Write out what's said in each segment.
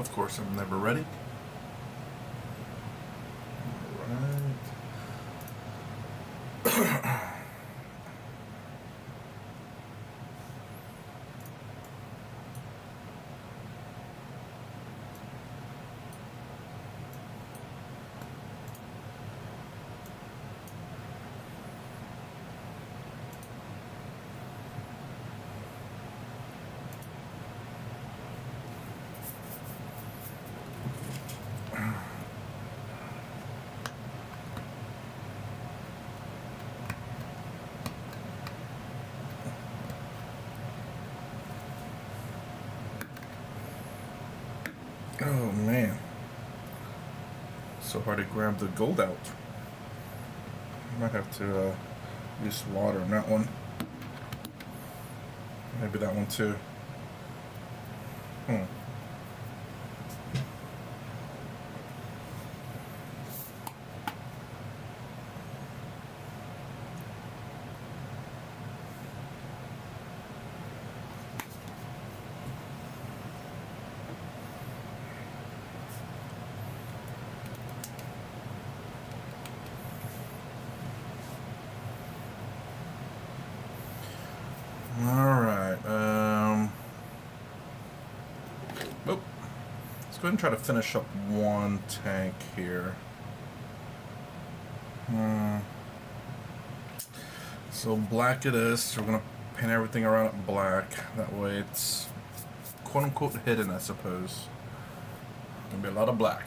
Of course, I'm never ready. Alright. Oh man, so hard to grab the gold out. Might have to use water on that one. Maybe that one too. Alright, oh, let's go ahead and try to finish up one tank here. So black it is. We're gonna paint everything around it black. That way it's quote unquote hidden, I suppose. Gonna be a lot of black.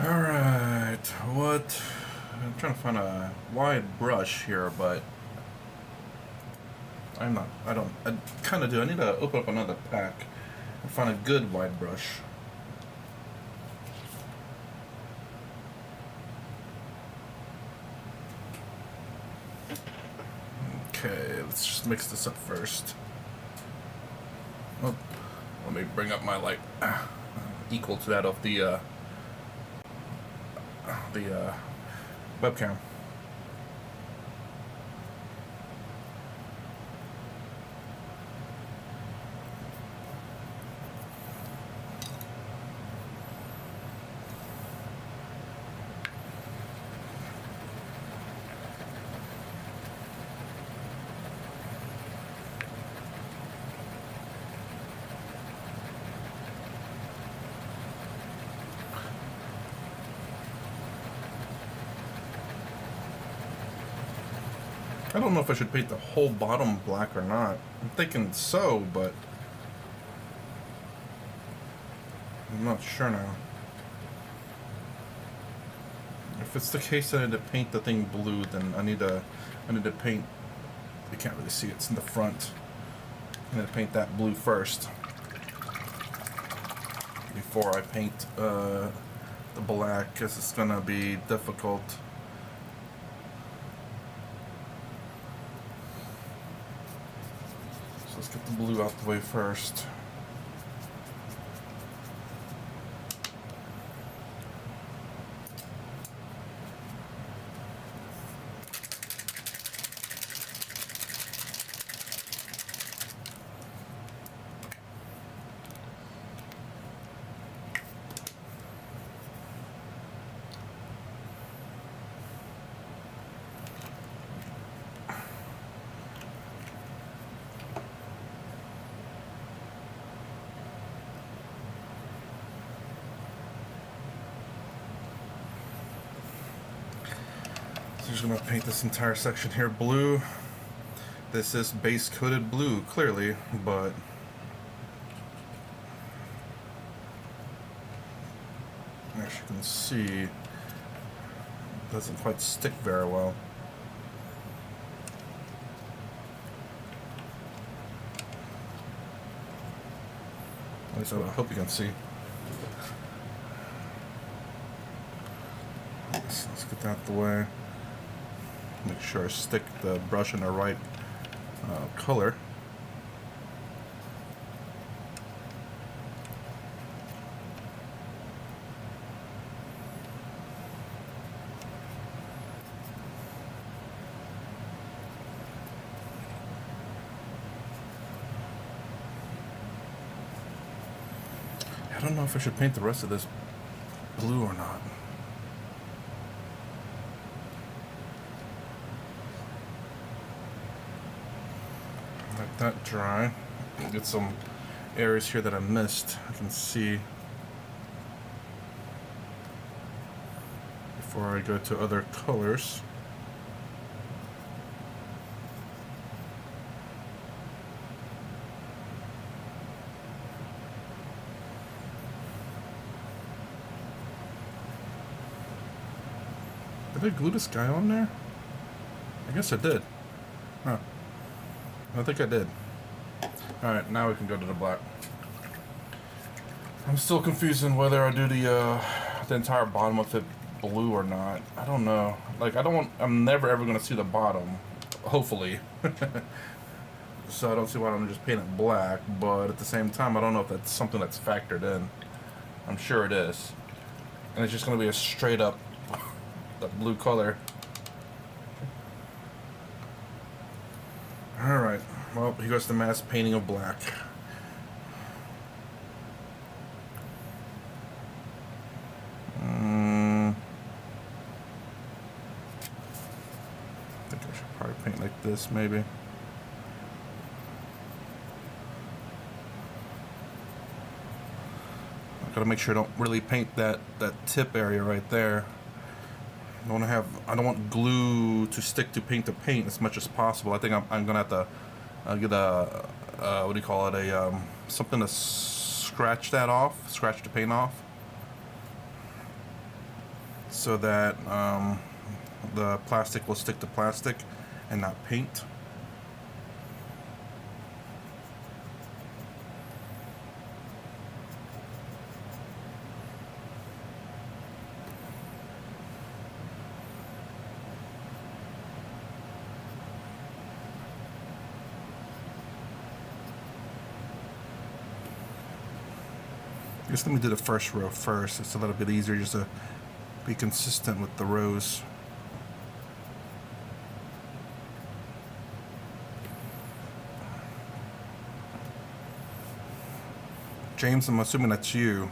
Alright, what? I'm trying to find a wide brush here, but I kind of do. I need to open up another pack and find a good wide brush. Okay, let's just mix this up first. Oh, let me bring up my light equal to that of the webcam. I don't know if I should paint the whole bottom black or not. I'm thinking so, but I'm not sure now. If it's the case that I need to paint the thing blue, then I need to paint. You can't really see it. It's in the front. I need to paint that blue first before I paint the black, because it's gonna be difficult. Let's get the blue out the way first. So I'm just going to paint this entire section here blue. This is base coated blue, clearly, but as you can see, it doesn't quite stick very well. At least I hope you can see. Let's get that out the way. Make sure I stick the brush in the right color. I don't know if I should paint the rest of this blue or not. Let that dry. Get some areas here that I missed. I can see before I go to other colors. Did I glue this guy on there? I guess I did. Huh. I think I did. Alright, now we can go to the black. I'm still confused on whether I do the entire bottom of it blue or not. I don't know. Like, I'm never ever going to see the bottom. Hopefully. So I don't see why I'm just paint it black, but at the same time, I don't know if that's something that's factored in. I'm sure it is. And it's just going to be a straight up that blue color. Alright, well, here goes the mass painting of black. I think I should probably paint like this, maybe. I gotta make sure I don't really paint that tip area right there. I don't want glue to stick to paint as much as possible. I think I'm gonna have to get a what do you call it, something to scratch the paint off, so that the plastic will stick to plastic and not paint. Just let me do the first row first. It's a little bit easier just to be consistent with the rows. James, I'm assuming that's you.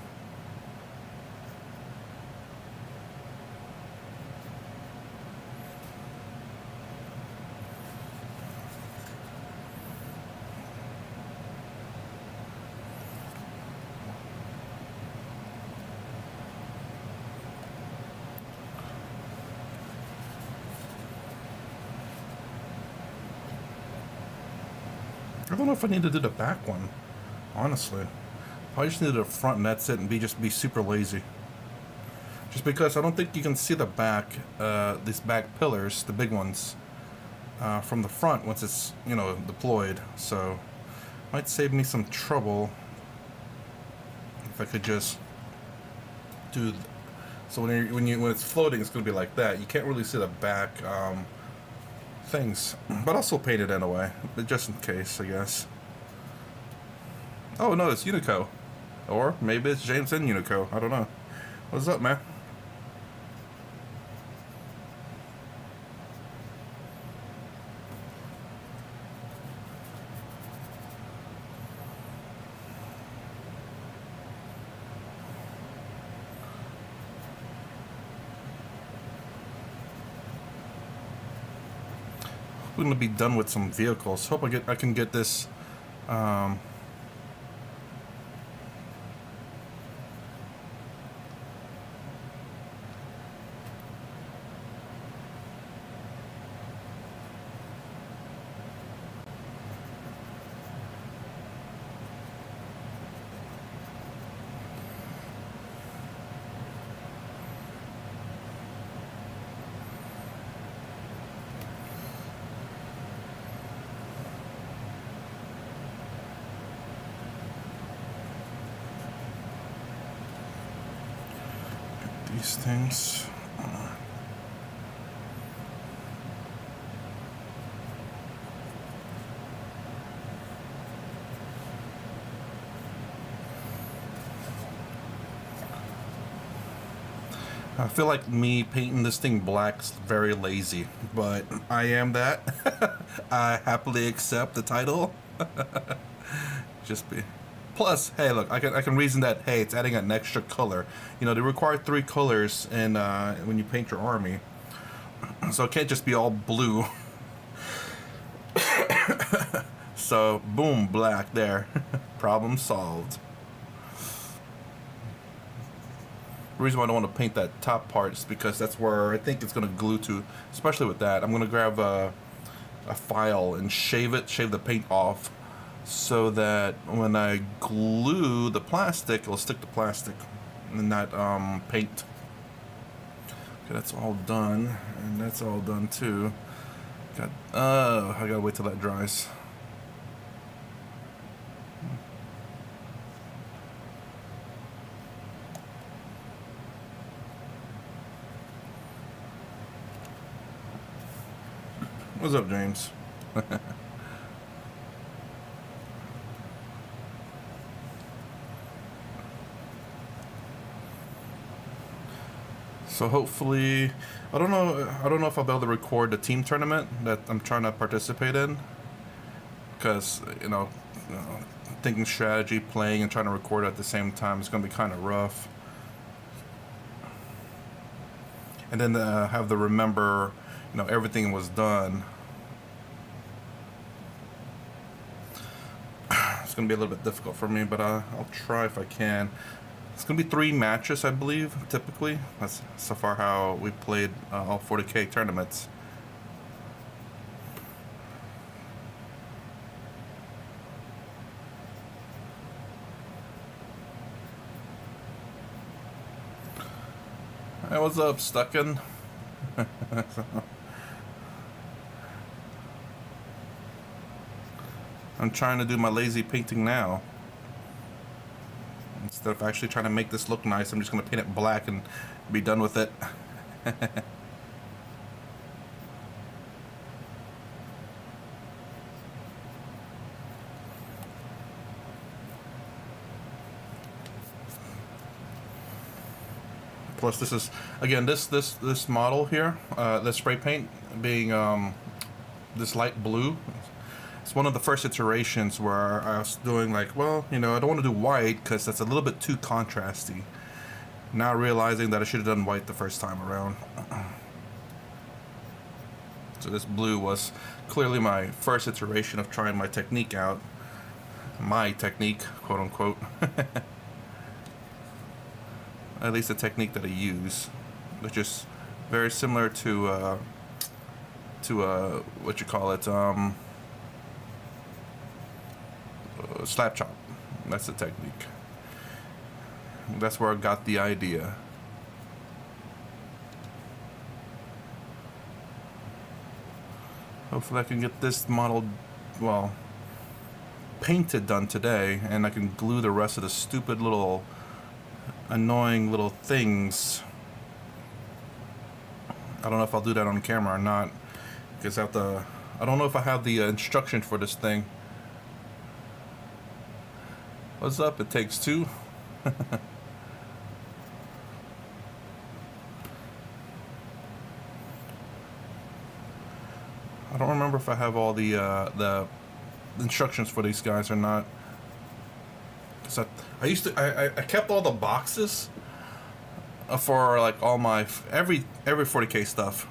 I don't know if I need to do the back one, honestly. I just need the front and that's it, and be super lazy. Just because I don't think you can see the back, these back pillars, the big ones, from the front once it's, deployed. So, might save me some trouble if I could just do. So when it's floating, it's gonna be like that. You can't really see the back things, but I'll still paint it anyway, but just in case, I guess. Oh no, it's Unico, or maybe it's James and Unico. I don't know. What's up, man? We're gonna be done with some vehicles. Hope I can get this. these things. I feel like me painting this thing black's very lazy, but I am that. I happily accept the title. Just be. Plus, hey, look, I can reason that. Hey, it's adding an extra color. You know, they require 3 colors, and when you paint your army, so it can't just be all blue. So, boom, black there. Problem solved. The reason why I don't want to paint that top part is because that's where I think it's going to glue to, especially with that. I'm going to grab a file and shave the paint off, so that when I glue the plastic, it'll stick to plastic and not paint. Okay, that's all done, and that's all done too. I gotta wait till that dries. What's up, James? So hopefully, I don't know if I'll be able to record the team tournament that I'm trying to participate in, because thinking strategy, playing, and trying to record at the same time is going to be kind of rough. And then have to remember, everything was done. It's going to be a little bit difficult for me, but I'll try if I can. It's going to be 3 matches, I believe, typically. That's so far how we played all 40K tournaments. Hey, what's up, Stuckin'? I'm trying to do my lazy painting now. Instead of actually trying to make this look nice, I'm just going to paint it black and be done with it. Plus, this is, again, this model here, the spray paint being this light blue. It's one of the first iterations where I was doing like, well, I don't want to do white because that's a little bit too contrasty. Now realizing that I should have done white the first time around. So this blue was clearly my first iteration of trying my technique out. My technique, quote unquote. At least the technique that I use, which is very similar to what you call it, slap chop. That's the technique. That's where I got the idea. Hopefully I can get this model, well, painted done today, and I can glue the rest of the stupid little annoying little things. I don't know if I'll do that on camera or not, because I don't know if I have the instruction for this thing. What's up? It takes 2. I don't remember if I have all the instructions for these guys or not. Cause I kept all the boxes for like all my every 40K stuff,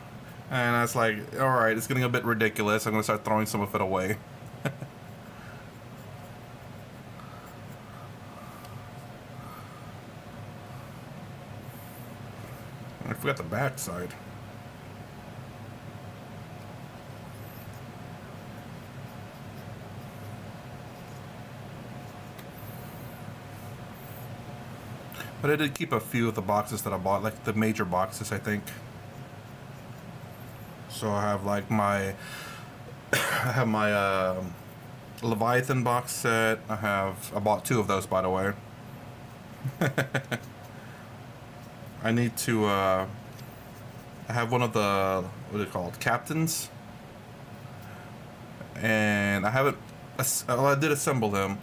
and I was like, all right, it's getting a bit ridiculous. I'm gonna start throwing some of it away. I forgot the back side. But I did keep a few of the boxes that I bought, like the major boxes, I think. So I have like my Leviathan box set. I bought 2 of those, by the way. I need to I have one of the, what are they called, captains, and I haven't. Well, I did assemble him.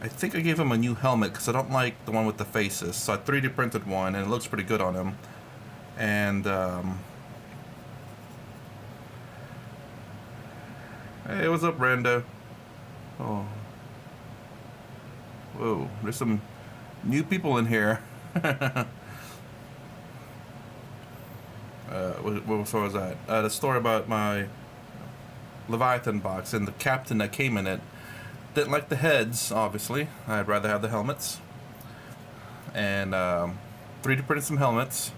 I think I gave him a new helmet because I don't like the one with the faces. So I 3D printed one, and it looks pretty good on him. And hey, what's up, Rando? Oh, whoa, there's some new people in here. What was that? The story about my Leviathan box and the captain that came in it. Didn't like the heads, obviously. I'd rather have the helmets. And 3D printed some helmets.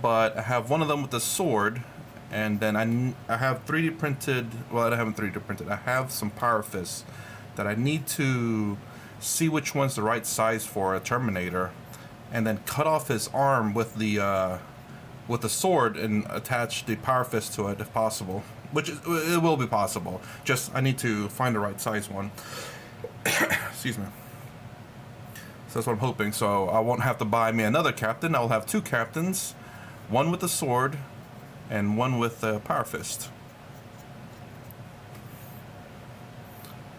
But I have one of them with the sword. And then I have 3D printed... Well, I haven't 3D printed. I have some Power Fists that I need to see which one's the right size for a Terminator. And then cut off his arm with the sword and attach the Power Fist to it if possible. Which it will be possible. Just I need to find the right size one. Excuse me. So that's what I'm hoping. So I won't have to buy me another captain. I'll have two captains, one with the sword, and one with the Power Fist.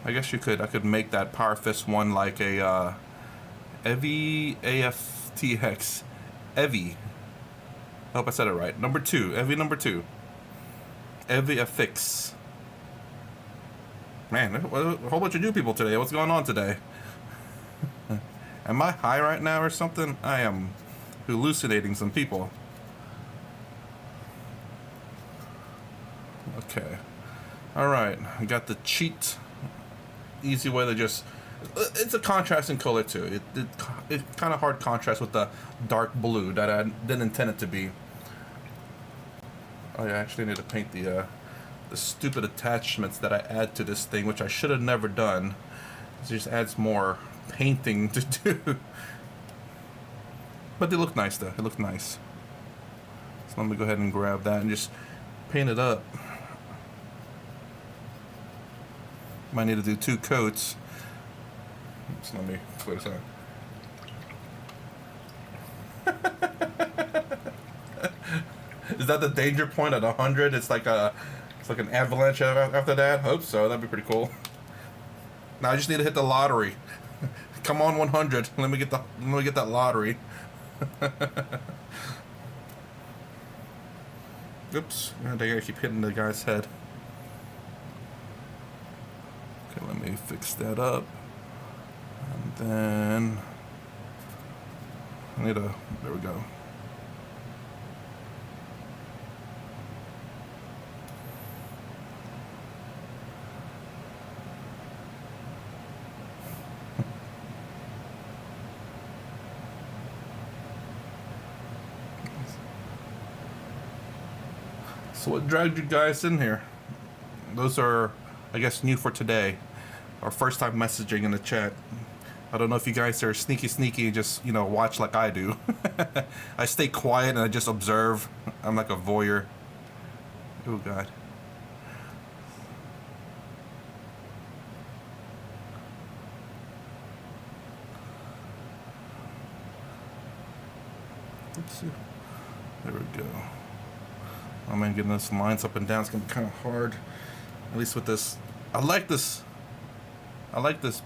I guess I could make that Power Fist one like a Eevee AFTX. Eevee. I hope I said it right. Number 2. Eevee number 2. Eevee Affix. Man, a whole bunch of new people today. What's going on today? Am I high right now or something? I am hallucinating some people. Okay. Alright. I got the cheat. Easy way to just... It's a contrasting color too. It kind of hard contrast with the dark blue that I didn't intend it to be. Oh yeah, I actually need to paint the stupid attachments that I add to this thing, which I should have never done. It just adds more painting to do. But they look nice though. It look nice. So let me go ahead and grab that and just paint it up. Might need to do 2 coats. So let me wait a second. Is that the danger point at 100? It's like an avalanche after that. Hope so. That'd be pretty cool. Now I just need to hit the lottery. Come on, 100. Let me get that lottery. Oops. I gotta keep hitting the guy's head. Okay, let me fix that up. And then there we go. So what dragged you guys in here? Those are, I guess, new for today. Our first time messaging in the chat. I don't know if you guys are sneaky and just, watch like I do. I stay quiet and I just observe. I'm like a voyeur. Oh, God. Let's see. There we go. Oh man, getting those lines up and down is gonna be kind of hard. At least with this, I like this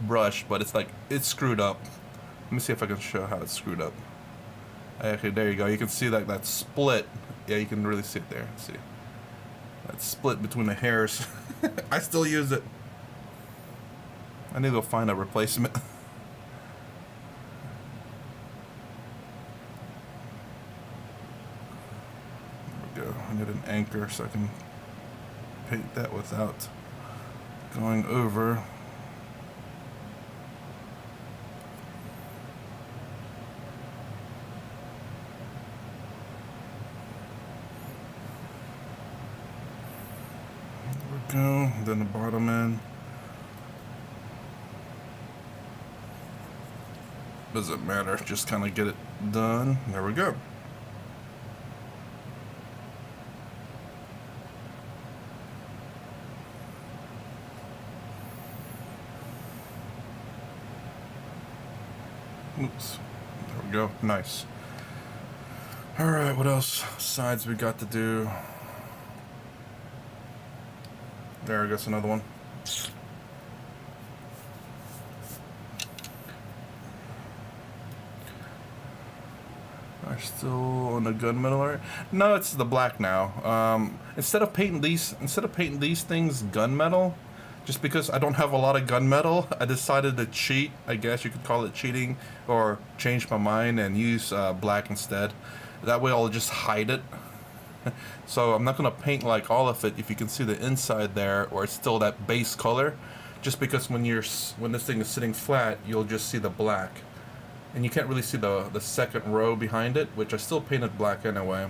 brush, but it's screwed up. Let me see if I can show how it's screwed up. Okay, there you go. You can see that split. Yeah, you can really see it there. Let's see that split between the hairs. I still use it. I need to go find a replacement. I need an anchor so I can paint that without going over. There we go. Then the bottom end. Doesn't matter. Just kind of get it done. There we go. Oops. There we go. Nice. Alright, what else sides we got to do? There, I guess another one. Are still on the gunmetal area? No, it's the black now. Instead of painting these things gunmetal, just because I don't have a lot of gunmetal, I decided to cheat. I guess you could call it cheating, or change my mind and use black instead. That way I'll just hide it. So I'm not gonna paint like all of it. If you can see the inside there, or it's still that base color, just because when this thing is sitting flat, you'll just see the black. And you can't really see the second row behind it, which I still painted black anyway.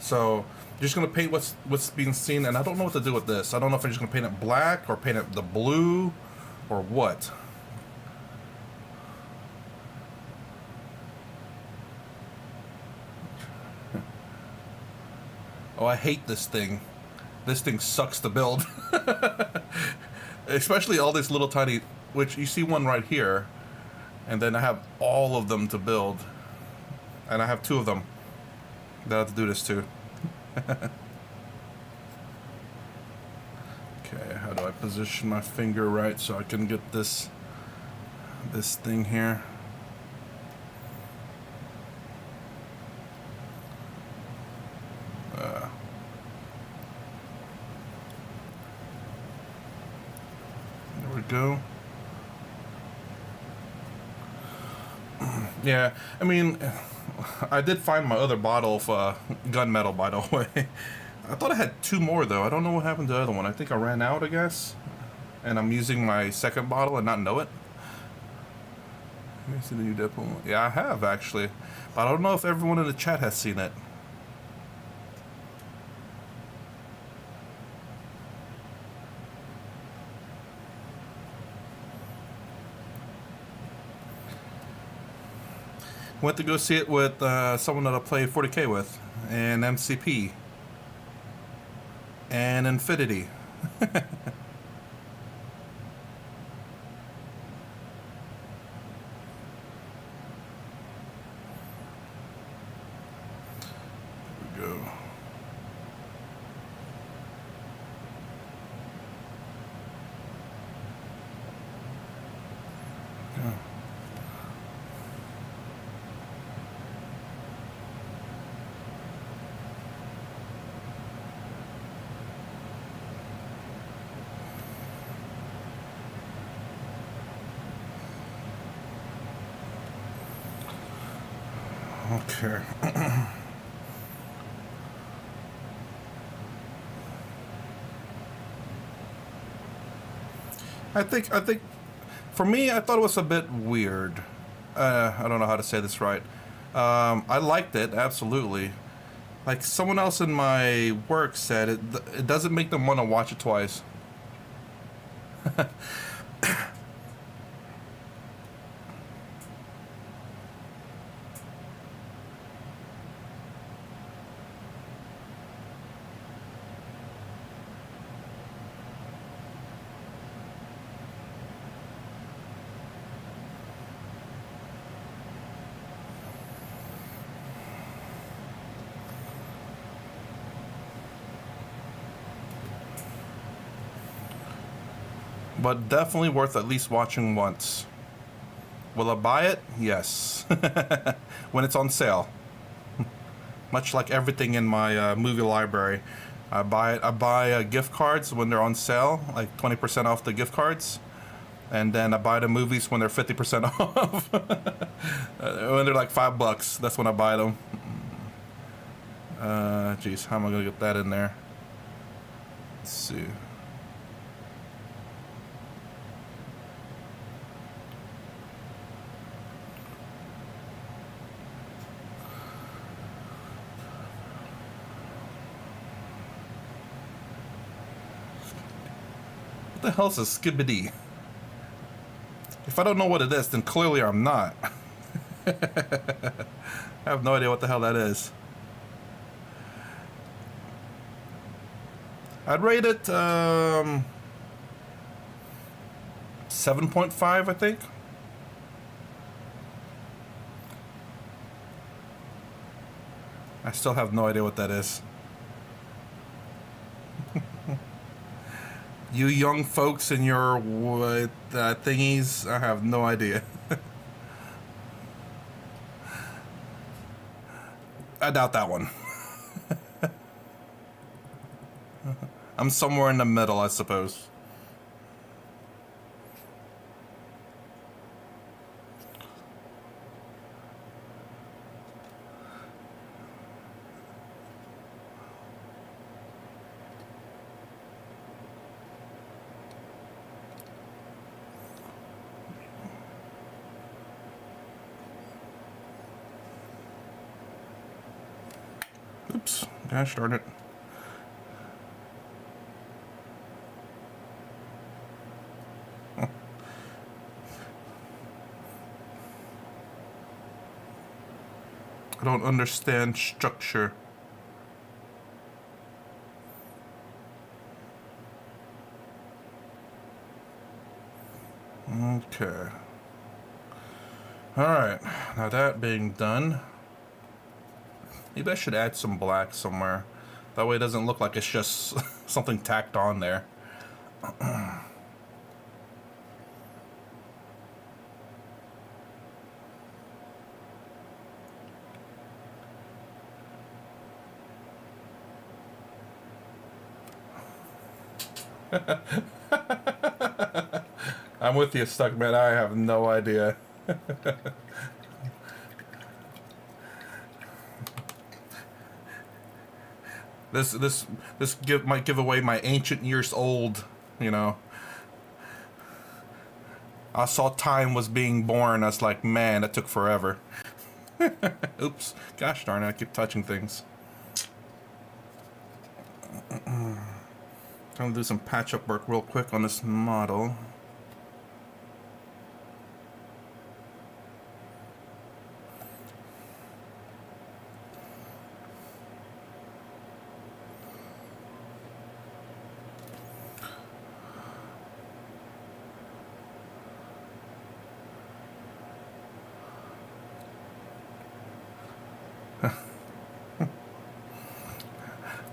So I'm just gonna paint what's being seen, and I don't know what to do with this. I don't know if I'm just gonna paint it black or paint it the blue or what. Oh, I hate this thing. This thing sucks to build. Especially all these little tiny, which you see one right here. And then I have all of them to build. And I have 2 of them that I have to do this to. Okay, how do I position my finger right so I can get this thing here? There we go. Yeah, I mean, I did find my other bottle of gunmetal, by the way. I thought I had 2 more, though. I don't know what happened to the other one. I think I ran out, I guess. And I'm using my second bottle and not know it. Have you seen the new Deadpool? Yeah, I have, actually. But I don't know if everyone in the chat has seen it. Went to go see it with someone that I played 40K with, and MCP, and Infinity. There we go. Yeah. Okay. I think for me, I thought it was a bit weird. I don't know how to say this right. I liked it, absolutely. Like someone else in my work said, it doesn't make them want to watch it twice. But definitely worth at least watching once. Will I buy it? Yes. When it's on sale. Much like everything in my movie library. I buy gift cards when they're on sale, like 20% off the gift cards. And then I buy the movies when they're 50% off. When they're like $5, that's when I buy them. Geez, how am I gonna get that in there? Let's see. What the hell's a skibidi? If I don't know what it is, then clearly I'm not. I have no idea what the hell that is. I'd rate it 7.5, I think. still have no idea what that is. You young folks and your thingies, I have no idea. I doubt that one. I'm somewhere in the middle, I suppose. Oops, gosh darn it. I don't understand structure. Okay. Alright, now that being done, maybe I should add some black somewhere. That way it doesn't look like it's just something tacked on there. I'm with you, Stuckman. I have no idea. This might give away my ancient years old, you know. I saw time was being born. I was like, man, that took forever. Oops. Gosh darn it, I keep touching things. Trying to do some patch-up work real quick on this model.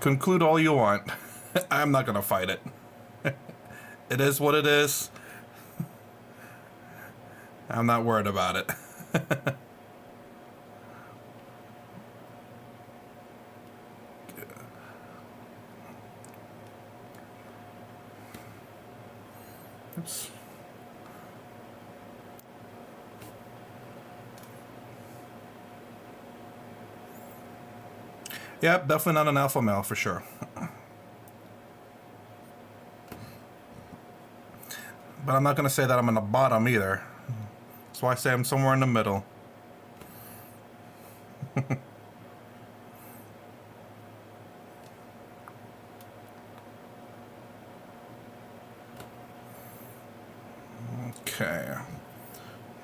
Conclude all you want. I'm not gonna fight it. It is what it is. I'm not worried about it. Oops. Yep, definitely not an alpha male for sure. But I'm not going to say that I'm in the bottom either. That's why I say I'm somewhere in the middle. Okay.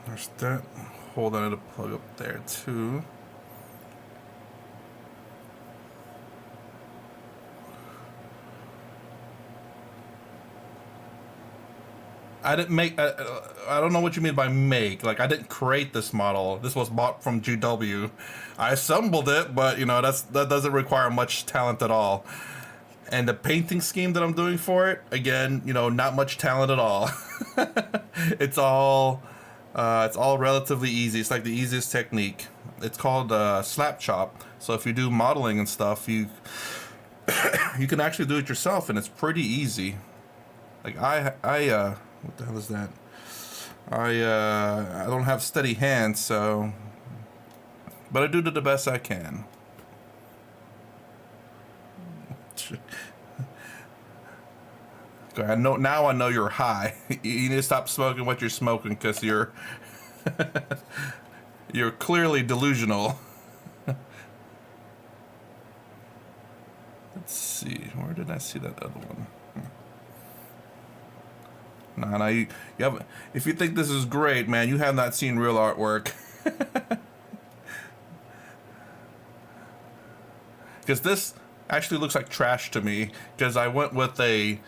There's that. Hold on to plug up there too. I didn't make. I don't know what you mean by make. Like, I didn't create this model. This was bought from GW. I assembled it, but you know that doesn't require much talent at all. And the painting scheme that I'm doing for it, again, you know, not much talent at all. It's all relatively easy. It's like the easiest technique. It's called slap chop. So if you do modeling and stuff, you you can actually do it yourself, and it's pretty easy. Like what the hell is that? I don't have steady hands, so, but I do the best I can. I know now. I know you're high. You need to stop smoking what you're smoking, because you're you're clearly delusional. Let's see. Where did I see that other one? Nah, you have. If you think this is great, man, you have not seen real artwork. Because this actually looks like trash to me. Because I went with a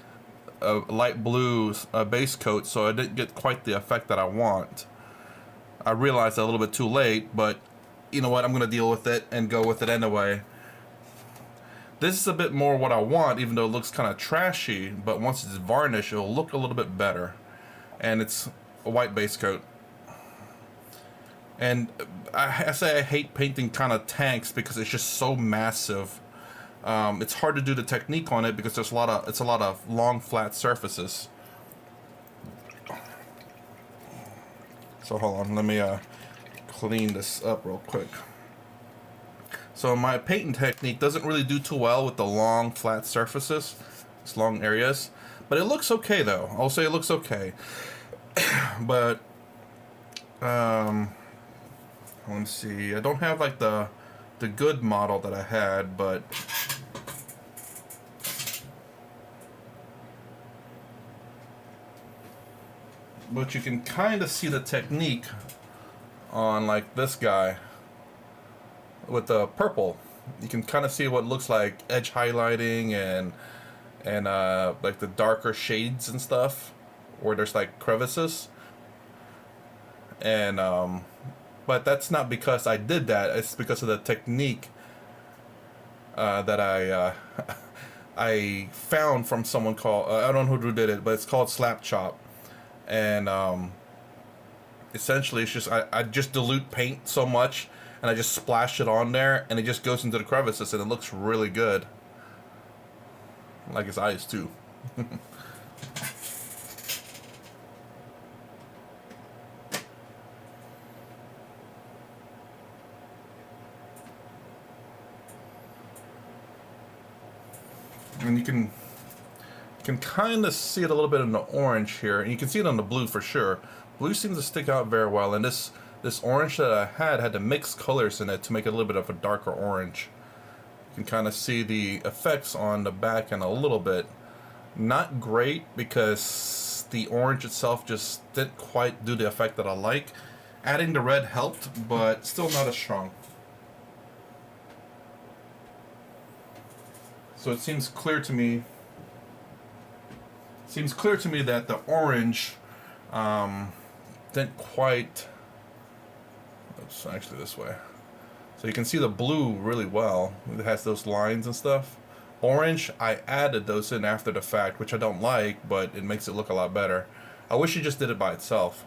light blue base coat, so I didn't get quite the effect that I want. I realized that a little bit too late, but you know what? I'm gonna deal with it and go with it anyway. This is a bit more what I want, even though it looks kind of trashy, but once it's varnished, it'll look a little bit better. And it's a white base coat. And I say I hate painting kind of tanks because it's just so massive. It's hard to do the technique on it because there's it's a lot of long flat surfaces. So hold on, let me clean this up real quick. So my painting technique doesn't really do too well with the long flat surfaces, it's long areas, but it looks okay though. I'll say it looks okay. But let's see, I don't have like the good model that I had, but you can kind of see the technique on like this guy with the purple. You can kind of see what looks like edge highlighting and like the darker shades and stuff where there's like crevices. And but that's not because I did that, it's because of the technique that I found from someone called I don't know who did it, but it's called Slap Chop. And essentially it's just I just dilute paint so much and I just splash it on there and it just goes into the crevices and it looks really good, like his eyes too. And you can kind of see it a little bit in the orange here, and you can see it on the blue for sure. Blue seems to stick out very well, and this orange that I had the mixed colors in it to make it a little bit of a darker orange. You can kind of see the effects on the back end a little bit. Not great because the orange itself just didn't quite do the effect that I like. Adding the red helped, but still not as strong. So it seems clear to me that the orange didn't quite. Oops, actually this way. So you can see the blue really well. It has those lines and stuff. Orange, I added those in after the fact, which I don't like, but it makes it look a lot better. I wish you just did it by itself.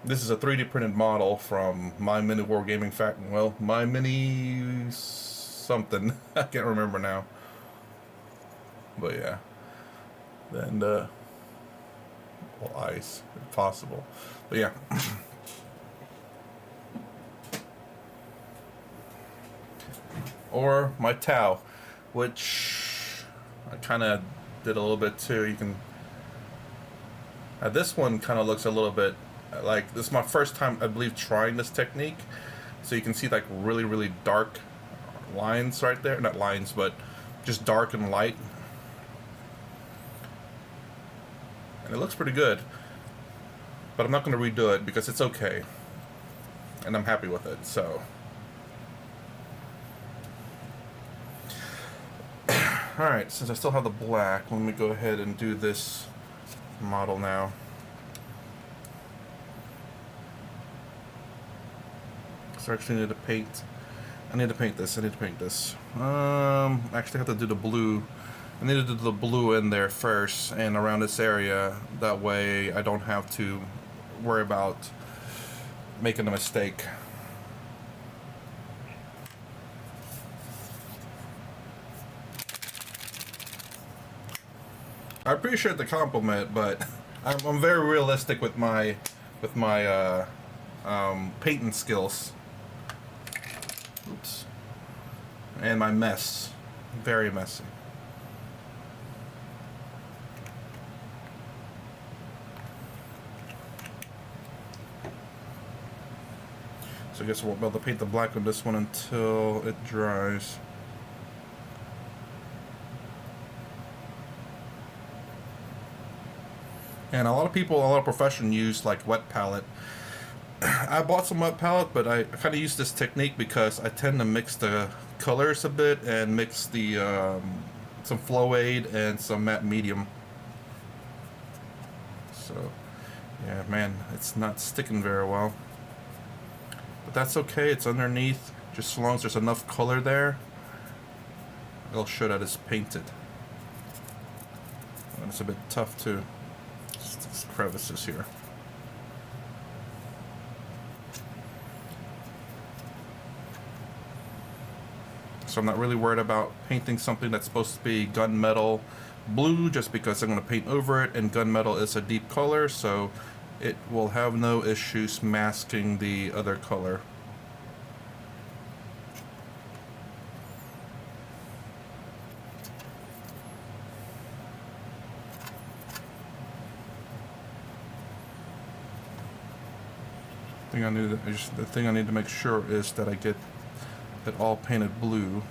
This is a 3D printed model from My Mini Wargaming Factory. Well, My Mini something. I can't remember now. But yeah. And well, ice, if possible. But yeah. Or my Tau, which I kind of did a little bit too. You can. This one kind of looks a little bit like, this is my first time, I believe, trying this technique. So you can see like really, really dark lines right there. Not lines, but just dark and light. And it looks pretty good. But I'm not going to redo it because it's okay. And I'm happy with it, so. Alright, since I still have the black, let me go ahead and do this model now. So I actually need to paint. I need to paint this. Actually have to do the blue. I need to do the blue in there first and around this area. That way I don't have to worry about making a mistake. I appreciate the compliment, but I'm very realistic with my painting skills. Oops. And my mess. Very messy. So I guess we'll be able to paint the black on this one until it dries. And a lot of people, a lot of professionals use like wet palette. I bought some wet palette, but I kind of use this technique because I tend to mix the colors a bit and mix the some flow aid and some matte medium. So yeah, man, it's not sticking very well. But that's okay, it's underneath. Just as long as there's enough color there, it'll show that it's painted. And it's a bit tough to these crevices here. So I'm not really worried about painting something that's supposed to be gunmetal blue, just because I'm going to paint over it, and gunmetal is a deep color, so it will have no issues masking the other color. The thing I need to make sure is that I get it all painted blue.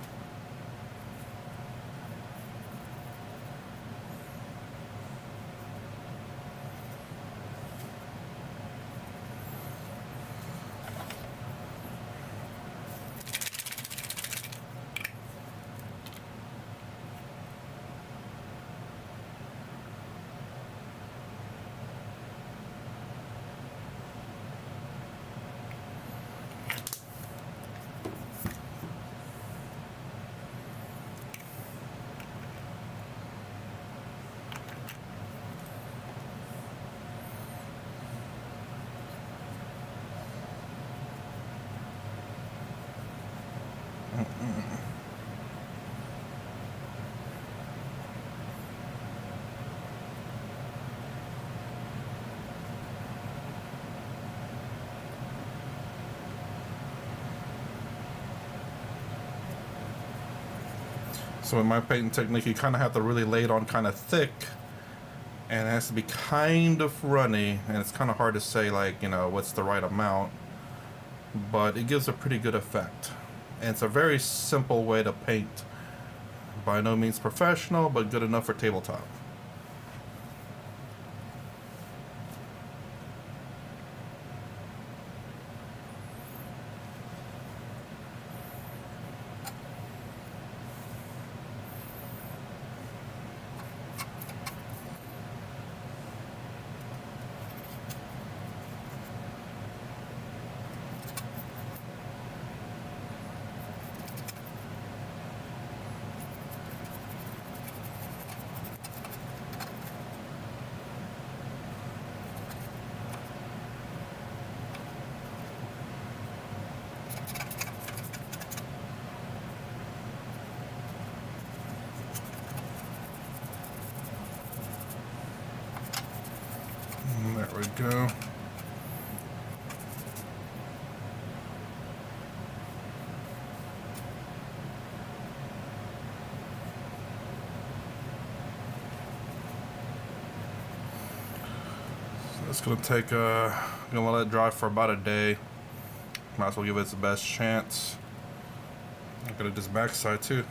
So in my painting technique, you kind of have to really lay it on kind of thick, and it has to be kind of runny, and it's kind of hard to say, like, you know, what's the right amount, but it gives a pretty good effect. And it's a very simple way to paint. By no means professional, but good enough for tabletop. There we go. So it's gonna take gonna let it dry for about a day. Might as well give it its best chance. I'm gonna do this backside too.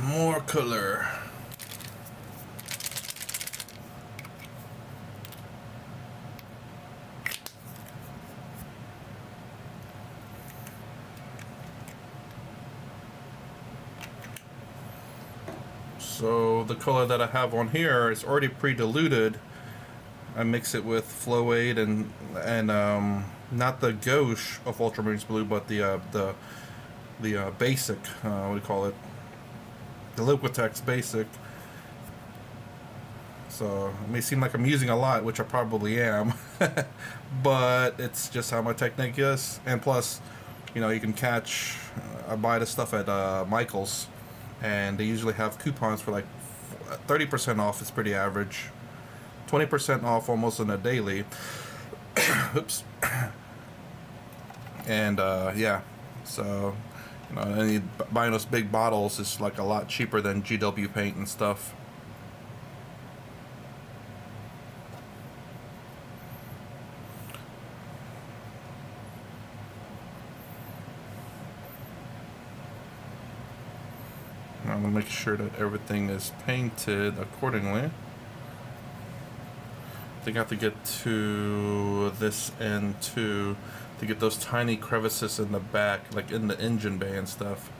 More color. So the color that I have on here is already pre-diluted. I mix it with Flow-Aid and not the gauche of Ultramarines Blue, but the basic, what do you call it? The Liquitex Basic. So it may seem like I'm using a lot, which I probably am, but it's just how my technique is. And plus, you know, you can catch. I buy this stuff at Michael's, and they usually have coupons for like 30% off. It's pretty average. 20% off almost on a daily. Oops. And yeah, so. You know, and buying those big bottles is like a lot cheaper than GW paint and stuff. I'm gonna make sure that everything is painted accordingly. I think I have to get to this end too, to get those tiny crevices in the back, like in the engine bay and stuff.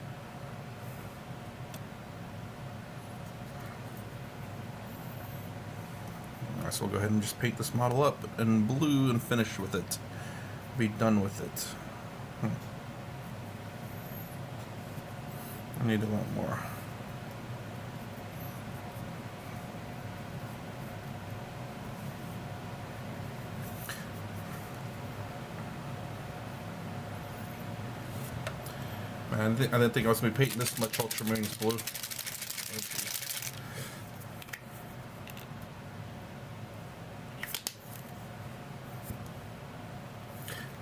Alright, so we'll go ahead and just paint this model up in blue and finish with it. be done with it. I need a lot more. Man, I didn't think I was going to be painting this much ultramarine blue.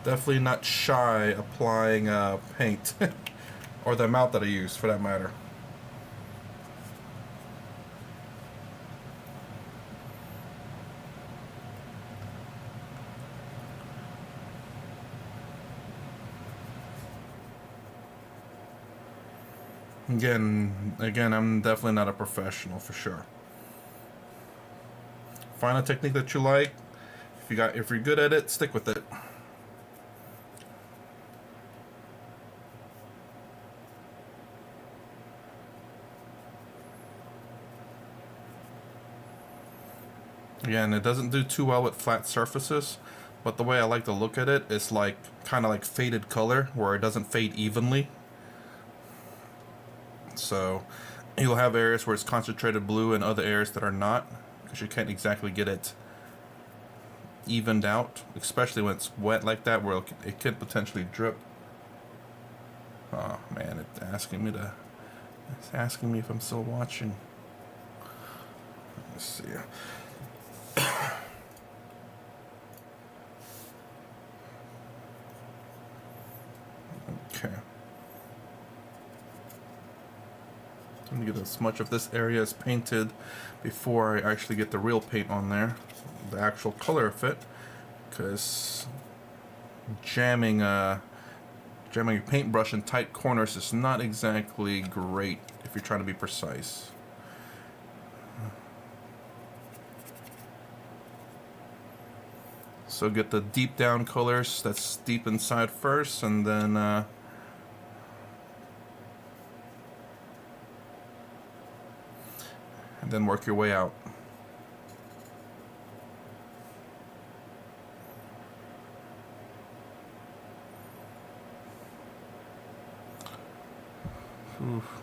Definitely not shy applying paint. Or the amount that I use, for that matter. Again, I'm definitely not a professional for sure. Find a technique that you like. If you're good at it, stick with it. Again, it doesn't do too well with flat surfaces, but the way I like to look at it is like kind of like faded color, where it doesn't fade evenly. So you'll have areas where it's concentrated blue and other areas that are not, because you can't exactly get it evened out, especially when it's wet like that, where it could potentially drip. Oh man, it's asking me if I'm still watching. Let's see. Okay. I'm gonna get as much of this area as painted before I actually get the real paint on there, the actual color of it, because jamming a paintbrush in tight corners is not exactly great if you're trying to be precise. So get the deep down colors that's deep inside first, and then work your way out. Oof.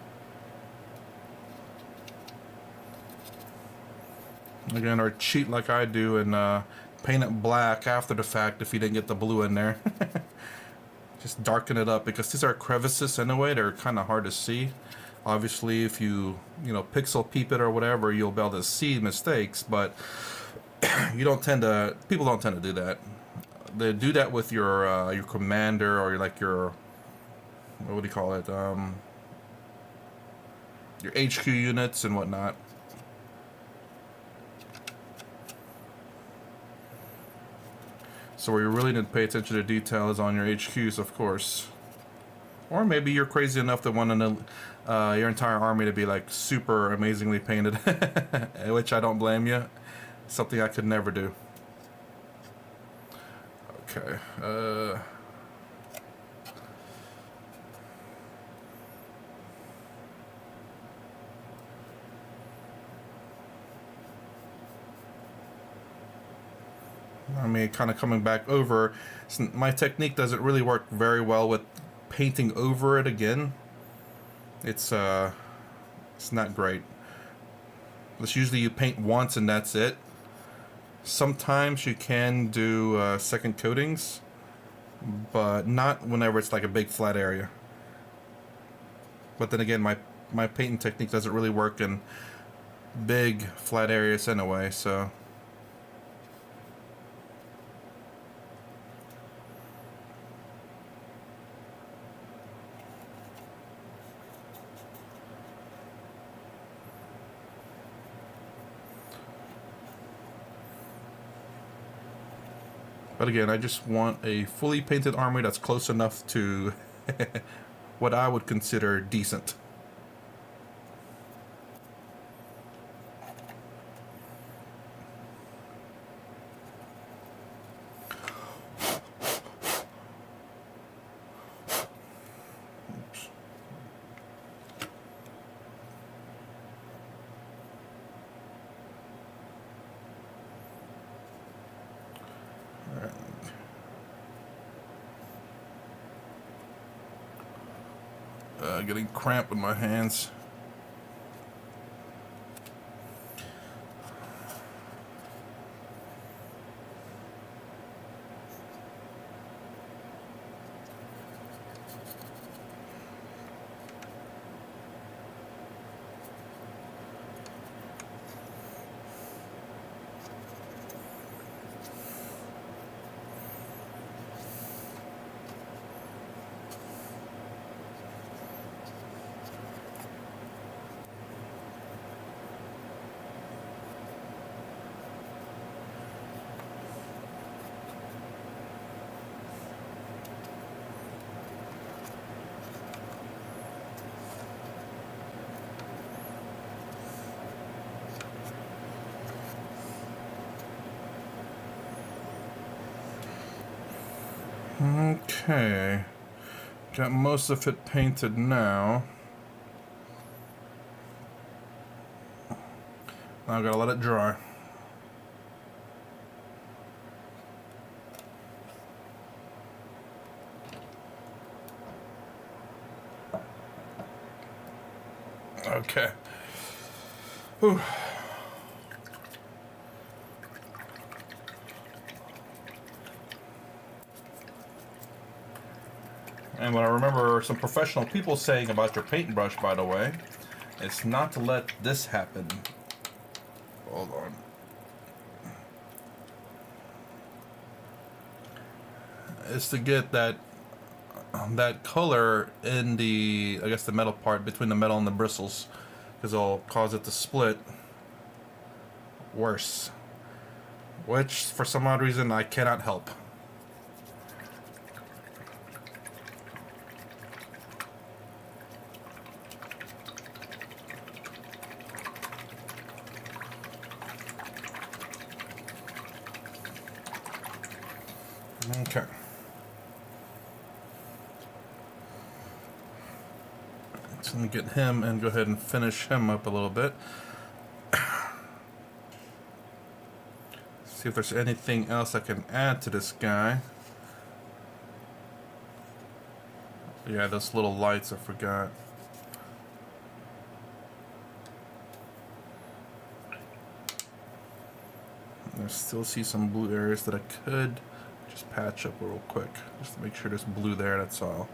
Again, or cheat like I do and paint it black after the fact if you didn't get the blue in there. Just darken it up, because these are crevices anyway. They're kind of hard to see. Obviously, if you pixel peep it or whatever, you'll be able to see mistakes, but people don't tend to do that. They do that with your commander, or like your, what do you call it, your HQ units and whatnot. So where you really need to pay attention to detail is on your HQs, of course. Or maybe you're crazy enough to want your entire army to be like super amazingly painted, which I don't blame you. Something I could never do. Okay. I mean, kind of coming back over. My technique doesn't really work very well with painting over it again. It's not great. It's usually you paint once and that's it. Sometimes you can do second coatings, but not whenever it's like a big flat area. But then again, my painting technique doesn't really work in big flat areas anyway, so. But again, I just want a fully painted army that's close enough to what I would consider decent. Oops. Getting cramped with my hands. Okay. Got most of it painted now. Now I gotta let it dry. Okay. Whew. And what I remember some professional people saying about your paintbrush, by the way, it's not to let this happen. Hold on. It's to get that color in the, I guess, the metal part between the metal and the bristles, because it'll cause it to split worse, which for some odd reason I cannot help. Okay. So let me get him and go ahead and finish him up a little bit. See if there's anything else I can add to this guy. Yeah, those little lights I forgot. I still see some blue areas that I could just patch up real quick, just to make sure there's blue there, that's all.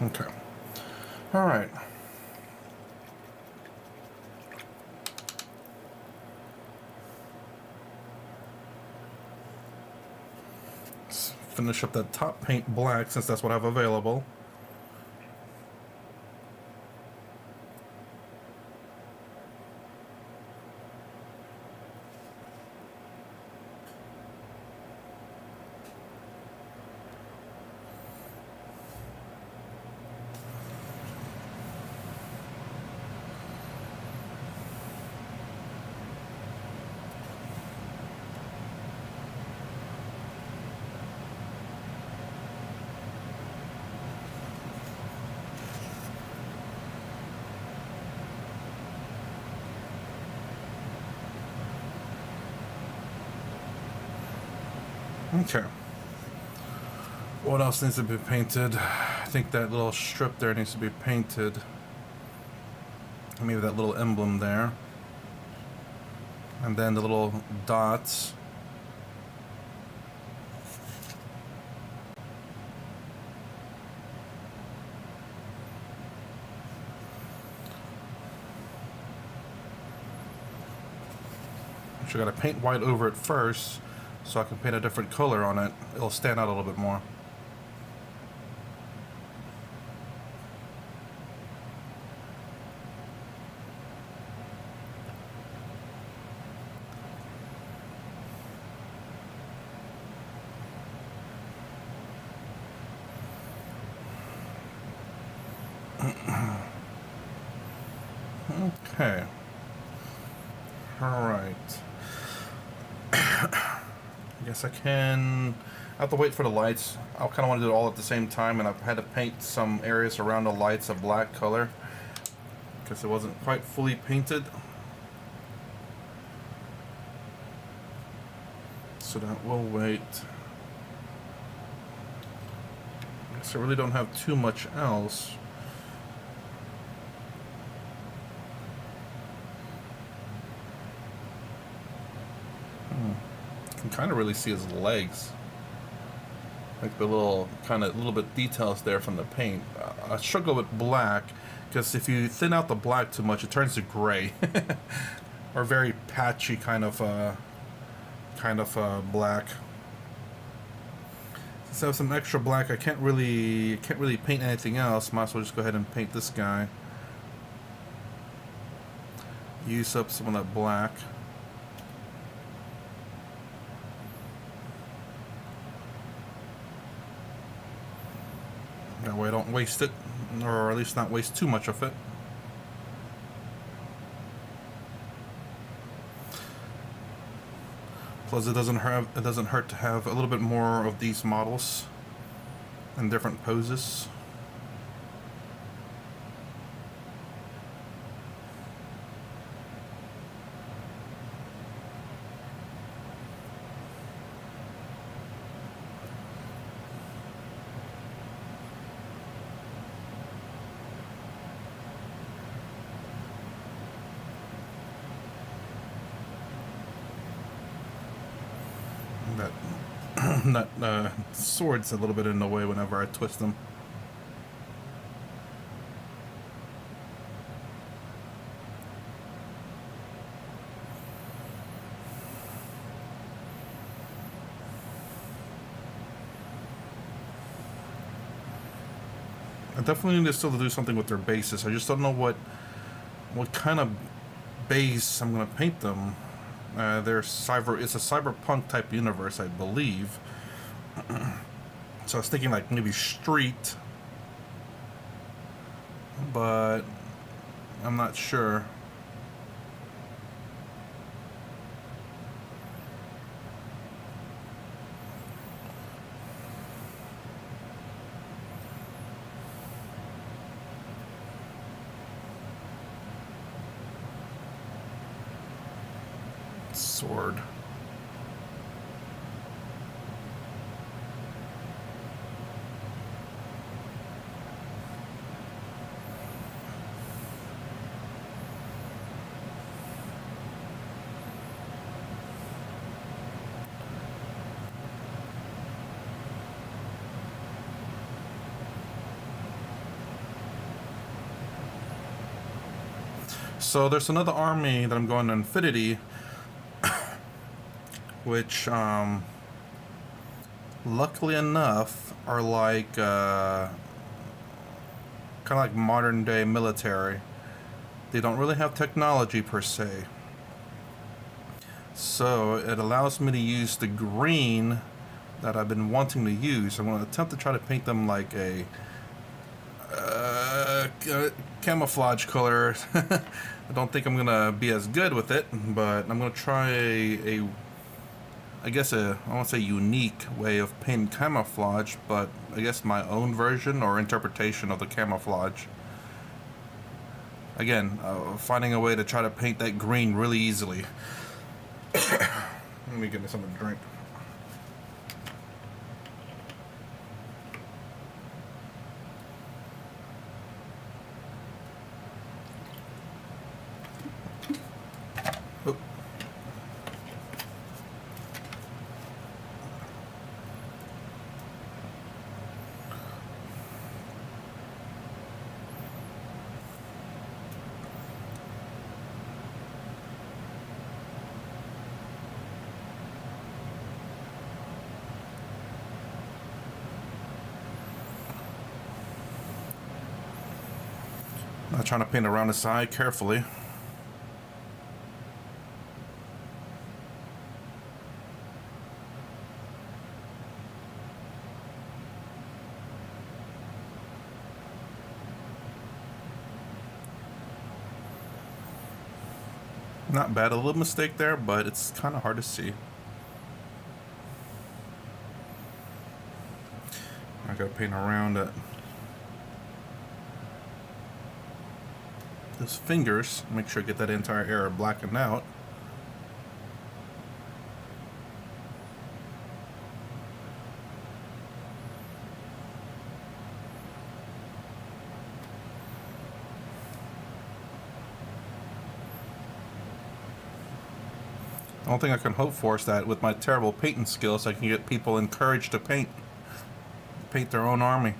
Okay. All right. Let's finish up that top paint black since that's what I have available. Okay. What else needs to be painted? I think that little strip there needs to be painted. Maybe that little emblem there. And then the little dots. I gotta paint white over it first, so I can paint a different color on it. It'll stand out a little bit more. Okay. Alright. I guess I can... I have to wait for the lights. I kind of want to do it all at the same time, and I've had to paint some areas around the lights a black color because it wasn't quite fully painted. So that will wait. I guess I really don't have too much else. You can kind of really see his legs. Like the little bit details there from the paint. I struggle with black because if you thin out the black too much, it turns to gray or very patchy kind of black. Since I have some extra black, I can't really paint anything else. Might as well just go ahead and paint this guy. Use up some of that black. That way I don't waste it, or at least not waste too much of it. Plus it doesn't hurt to have a little bit more of these models in different poses. That sword's a little bit in the way whenever I twist them. I definitely need to still do something with their bases. I just don't know what kind of base I'm going to paint them. It's a cyberpunk type universe, I believe. So I was thinking like maybe street, but I'm not sure. Sword. So there's another army that I'm going to Infinity, which luckily enough are like kind of like modern day military. They don't really have technology per se, so it allows me to use the green that I've been wanting to use. I'm going to attempt to try to paint them like a camouflage color. I don't think I'm gonna be as good with it, but I'm gonna try I won't say unique way of painting camouflage, but I guess my own version or interpretation of the camouflage. Again, finding a way to try to paint that green really easily. Let me get me something to drink. Oh. Not trying to paint around the side carefully. Not bad. A little mistake there, but it's kind of hard to see. I gotta paint around it. Those fingers, make sure I get that entire area blackened out. The only thing I can hope for is that with my terrible painting skills, I can get people encouraged to paint their own army.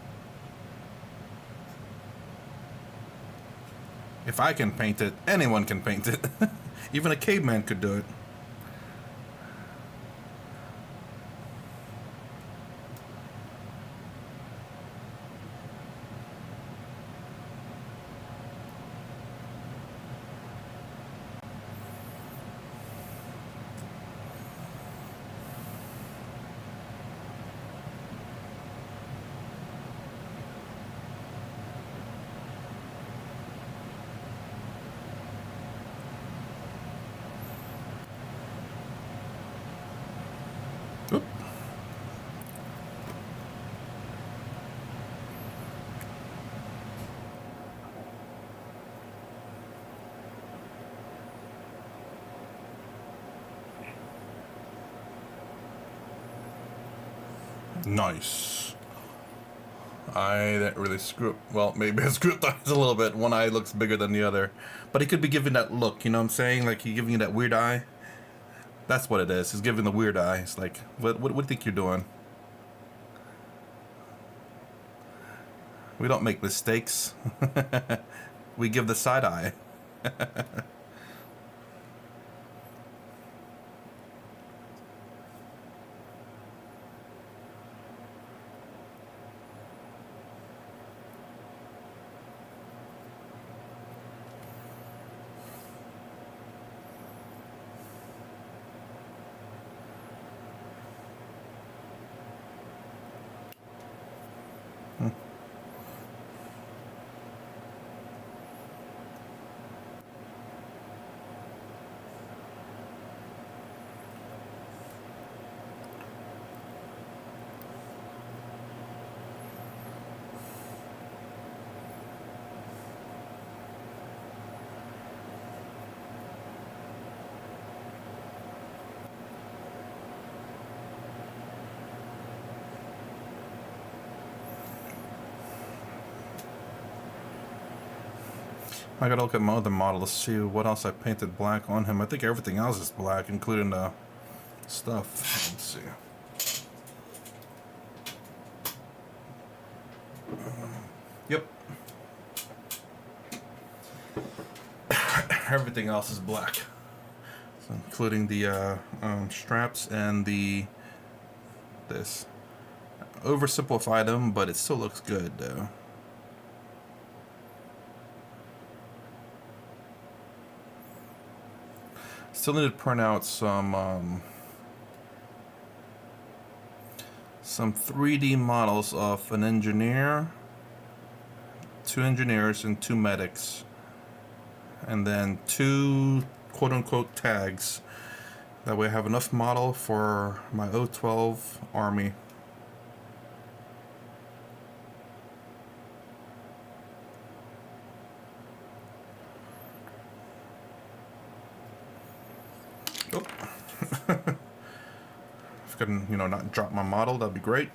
If I can paint it, anyone can paint it. Even a caveman could do it. Oop. Nice. I didn't really screw up. Well, maybe I screwed up the eyes a little bit. One eye looks bigger than the other. But he could be giving that look, you know what I'm saying? Like, he giving you that weird eye. That's what it is. He's giving the weird eye. It's like, what do you think you're doing? We don't make mistakes. We give the side eye. I gotta look at my other model to see what else I painted black on him. I think everything else is black, including the stuff. Let's see. Yep. Everything else is black, so including the straps and this. Oversimplified them, but it still looks good though. Still need to print out some 3D models of an engineer, 2 engineers, and 2 medics, and then 2 quote-unquote tags. That way I have enough model for my O12 army. Oh. If I can, not drop my model, that'd be great.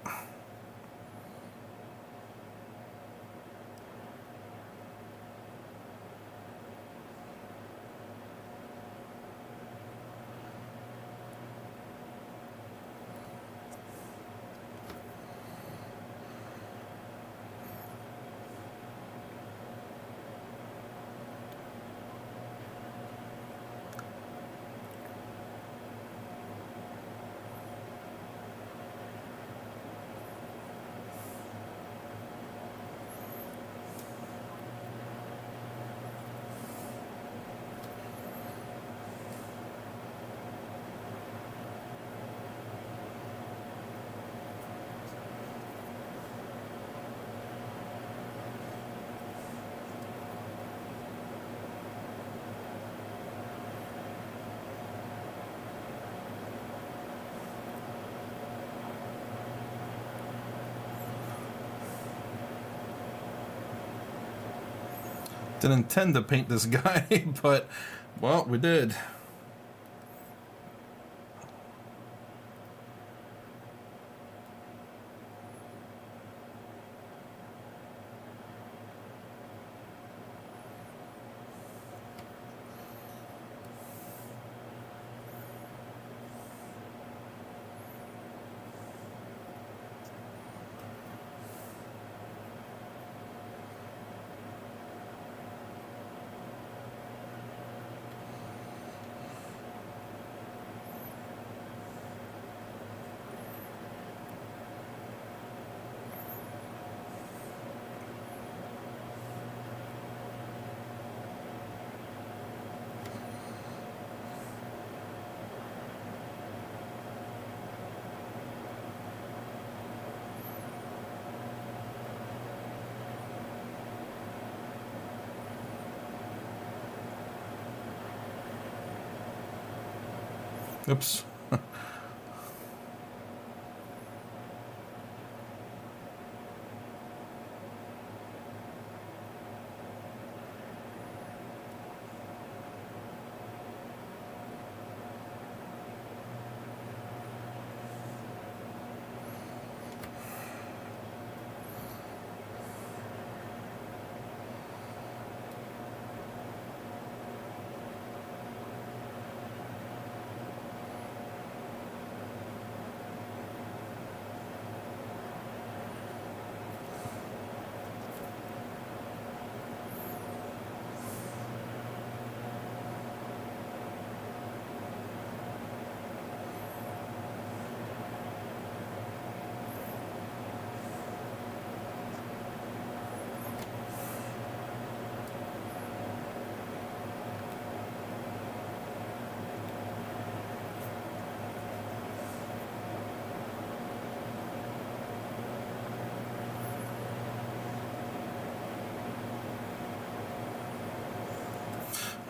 Didn't intend to paint this guy, but, well, we did. Oops.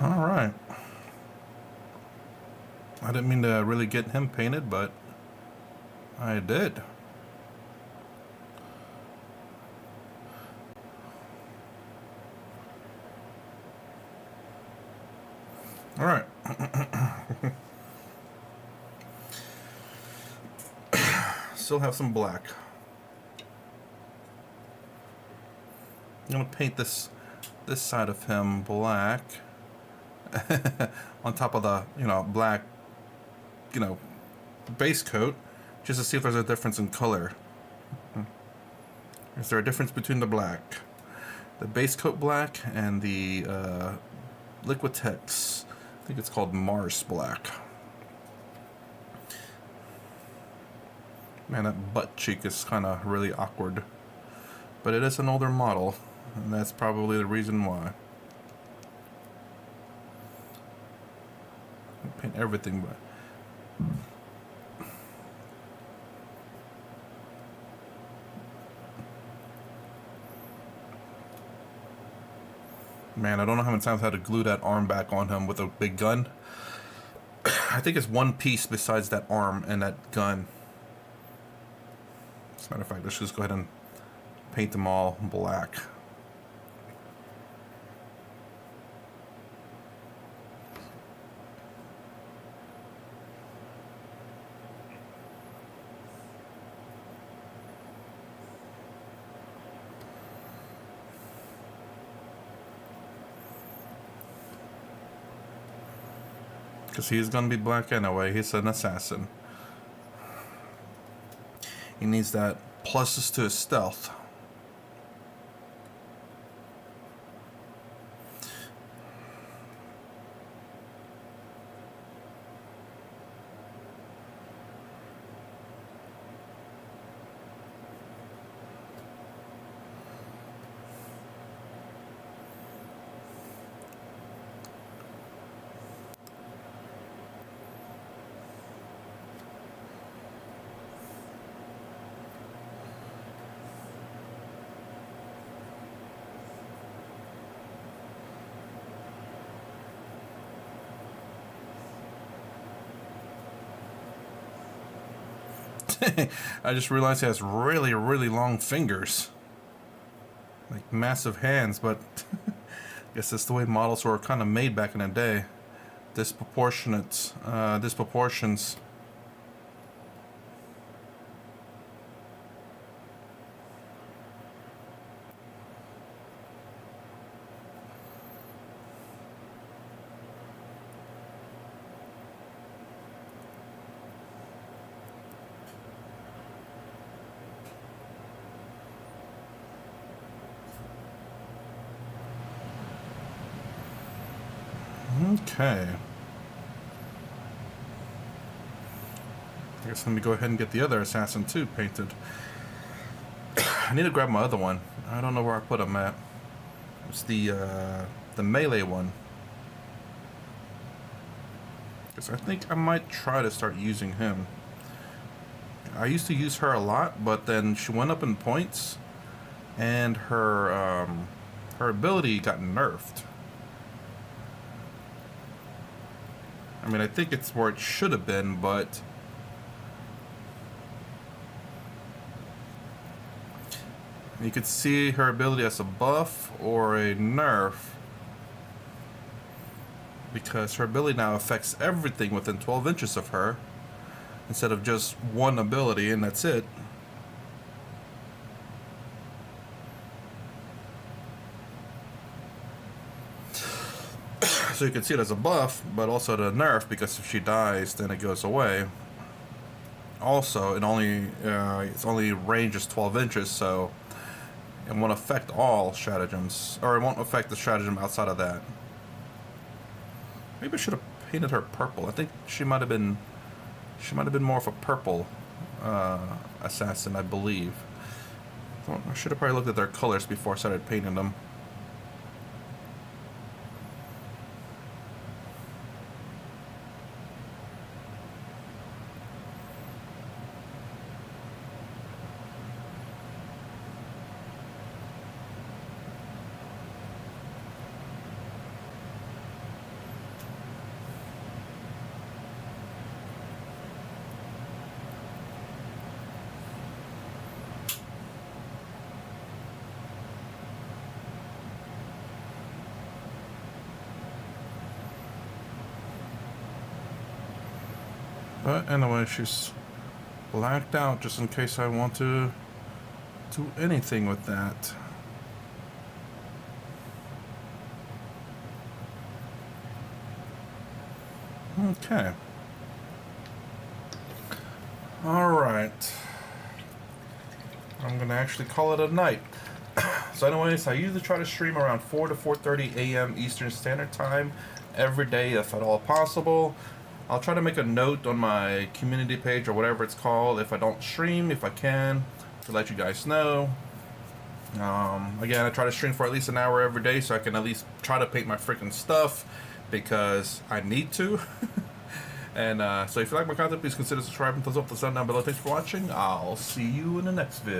All right. I didn't mean to really get him painted, but I did. All right. Still have some black. I'm gonna paint this side of him black on top of the black base coat, just to see if there's a difference in color. Is there a difference between the base coat black and the Liquitex? I think it's called Mars black. Man, that butt cheek is kind of really awkward, but it is an older model, and that's probably the reason why. I paint everything, but man, I don't know how many times I had to glue that arm back on him with a big gun. I think it's one piece besides that arm and that gun. As a matter of fact, let's just go ahead and paint them all black. Because he's gonna be black anyway. He's an assassin. He needs that pluses to his stealth. I just realized he has really, really long fingers. Like massive hands, but Guess that's the way models were kind of made back in the day. Disproportions. Okay. I guess let me go ahead and get the other assassin too painted. I need to grab my other one. I don't know where I put him at. It's the melee one. Because I think I might try to start using him. I used to use her a lot, but then she went up in points, and her ability got nerfed. I mean, I think it's where it should have been, but you could see her ability as a buff or a nerf, because her ability now affects everything within 12 inches of her instead of just one ability and that's it. So you can see it as a buff, but also the nerf, because if she dies, then it goes away. Also, it's only range is 12 inches, so it won't affect all stratagems, or it won't affect the stratagem outside of that. Maybe I should have painted her purple. I think she might have been more of a purple assassin, I believe. So I should have probably looked at their colors before I started painting them. But anyway, she's blacked out just in case I want to do anything with that. Okay. Alright. I'm gonna actually call it a night. So anyways, I usually try to stream around 4 to 4:30 a.m. Eastern Standard Time every day if at all possible. I'll try to make a note on my community page or whatever it's called if I don't stream, if I can, to let you guys know. Again, I try to stream for at least an hour every day so I can at least try to paint my freaking stuff, because I need to. And so if you like my content, please consider subscribing, thumbs up, thumbs down below. Thanks for watching. I'll see you in the next vid.